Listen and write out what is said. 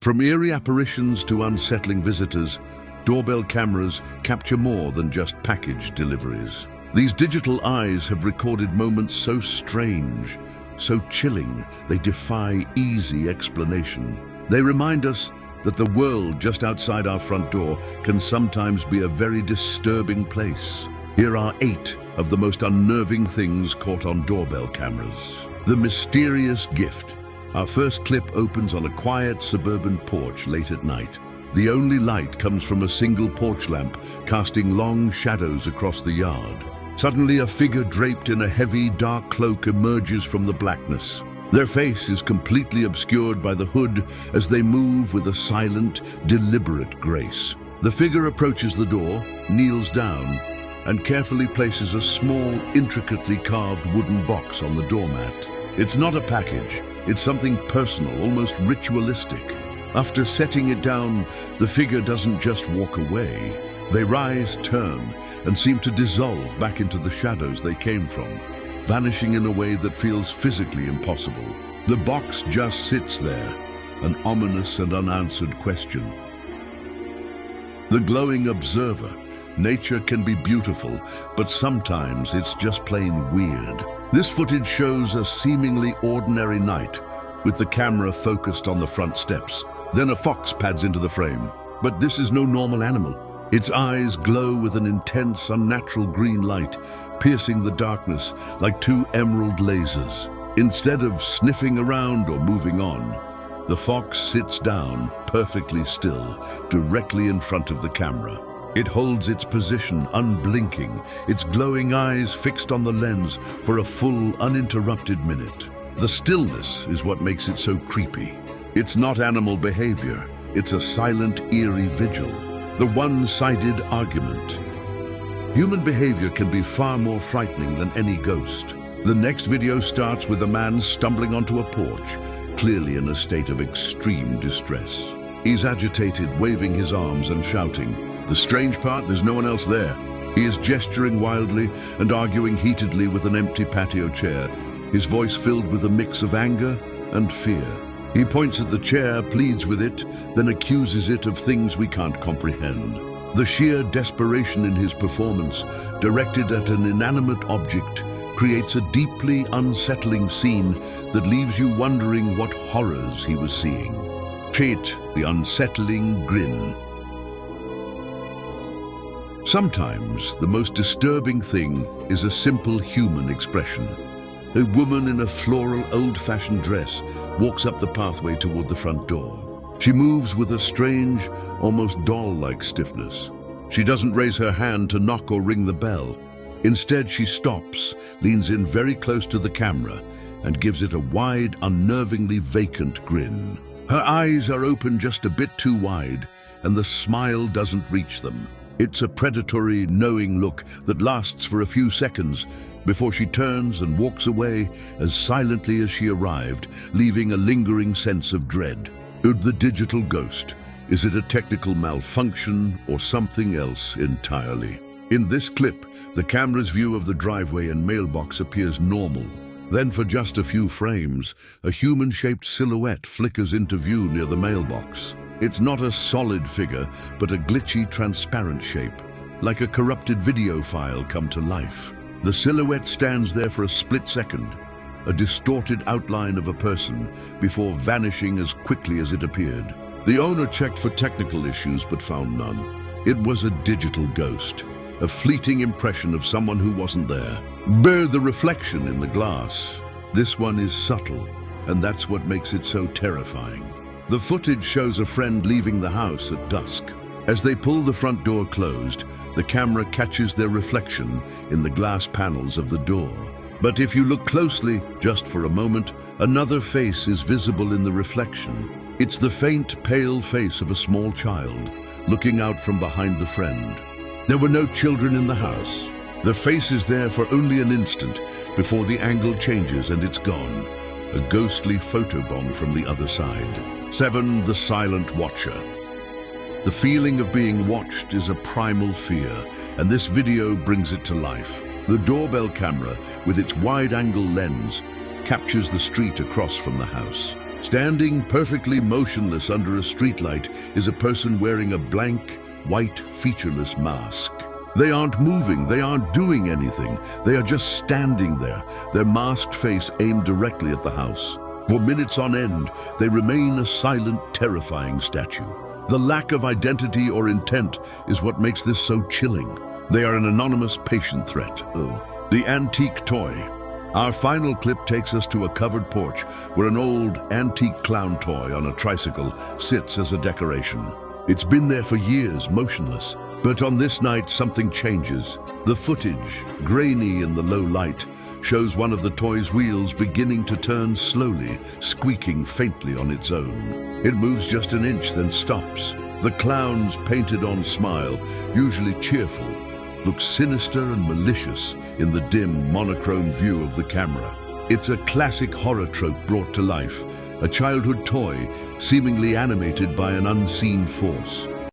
From eerie apparitions to unsettling visitors, doorbell cameras capture more than just package deliveries. These digital eyes have recorded moments so strange, so chilling, they defy easy explanation. They remind us that the world just outside our front door can sometimes be a very disturbing place. Here are 8 of the most unnerving things caught on doorbell cameras. The mysterious gift. Our first clip opens on a quiet suburban porch late at night. The only light comes from a single porch lamp, casting long shadows across the yard. Suddenly, a figure draped in a heavy, dark cloak emerges from the blackness. Their face is completely obscured by the hood as they move with a silent, deliberate grace. The figure approaches the door, kneels down, and carefully places a small, intricately carved wooden box on the doormat. It's not a package, it's something personal, almost ritualistic. After setting it down, the figure doesn't just walk away. They rise, turn, and seem to dissolve back into the shadows they came from, vanishing in a way that feels physically impossible. The box just sits there, an ominous and unanswered question. The glowing observer. Nature can be beautiful, but sometimes it's just plain weird. This footage shows a seemingly ordinary night, with the camera focused on the front steps. Then a fox pads into the frame. But this is no normal animal. Its eyes glow with an intense, unnatural green light, piercing the darkness like 2 emerald lasers. Instead of sniffing around or moving on, the fox sits down, perfectly still, directly in front of the camera. It holds its position, unblinking, its glowing eyes fixed on the lens for a full, uninterrupted minute. The stillness is what makes it so creepy. It's not animal behavior, it's a silent, eerie vigil. The one-sided argument. Human behavior can be far more frightening than any ghost. The next video starts with a man stumbling onto a porch, clearly in a state of extreme distress. He's agitated, waving his arms and shouting. The strange part, there's no one else there. He is gesturing wildly and arguing heatedly with an empty patio chair, his voice filled with a mix of anger and fear. He points at the chair, pleads with it, then accuses it of things we can't comprehend. The sheer desperation in his performance, directed at an inanimate object, creates a deeply unsettling scene that leaves you wondering what horrors he was seeing. Treat the unsettling grin. Sometimes the most disturbing thing is a simple human expression. A woman in a floral, old-fashioned dress walks up the pathway toward the front door. She moves with a strange, almost doll-like stiffness. She doesn't raise her hand to knock or ring the bell. Instead, she stops, leans in very close to the camera, and gives it a wide, unnervingly vacant grin. Her eyes are open just a bit too wide, and the smile doesn't reach them. It's a predatory, knowing look that lasts for a few seconds before she turns and walks away as silently as she arrived, leaving a lingering sense of dread. The digital ghost. Is it a technical malfunction or something else entirely? In this clip, the camera's view of the driveway and mailbox appears normal. Then for just a few frames, a human-shaped silhouette flickers into view near the mailbox. It's not a solid figure, but a glitchy, transparent shape, like a corrupted video file come to life. The silhouette stands there for a split second, a distorted outline of a person, before vanishing as quickly as it appeared. The owner checked for technical issues but found none. It was a digital ghost, a fleeting impression of someone who wasn't there. Bear the reflection in the glass. This one is subtle, and that's what makes it so terrifying. The footage shows a friend leaving the house at dusk. As they pull the front door closed, the camera catches their reflection in the glass panels of the door. But if you look closely, just for a moment, another face is visible in the reflection. It's the faint, pale face of a small child, looking out from behind the friend. There were no children in the house. The face is there for only an instant before the angle changes and it's gone. A ghostly photobomb from the other side. 7. The silent watcher. The feeling of being watched is a primal fear, and this video brings it to life. The doorbell camera, with its wide-angle lens, captures the street across from the house. Standing perfectly motionless under a streetlight is a person wearing a blank, white, featureless mask. They aren't moving, they aren't doing anything. They are just standing there, their masked face aimed directly at the house. For minutes on end, they remain a silent, terrifying statue. The lack of identity or intent is what makes this so chilling. They are an anonymous patient threat. The antique toy. Our final clip takes us to a covered porch where an old, antique clown toy on a tricycle sits as a decoration. It's been there for years, motionless. But on this night, something changes. The footage, grainy in the low light, shows one of the toy's wheels beginning to turn slowly, squeaking faintly on its own. It moves just an inch, then stops. The clown's painted-on smile, usually cheerful, looks sinister and malicious in the dim, monochrome view of the camera. It's a classic horror trope brought to life, a childhood toy seemingly animated by an unseen force.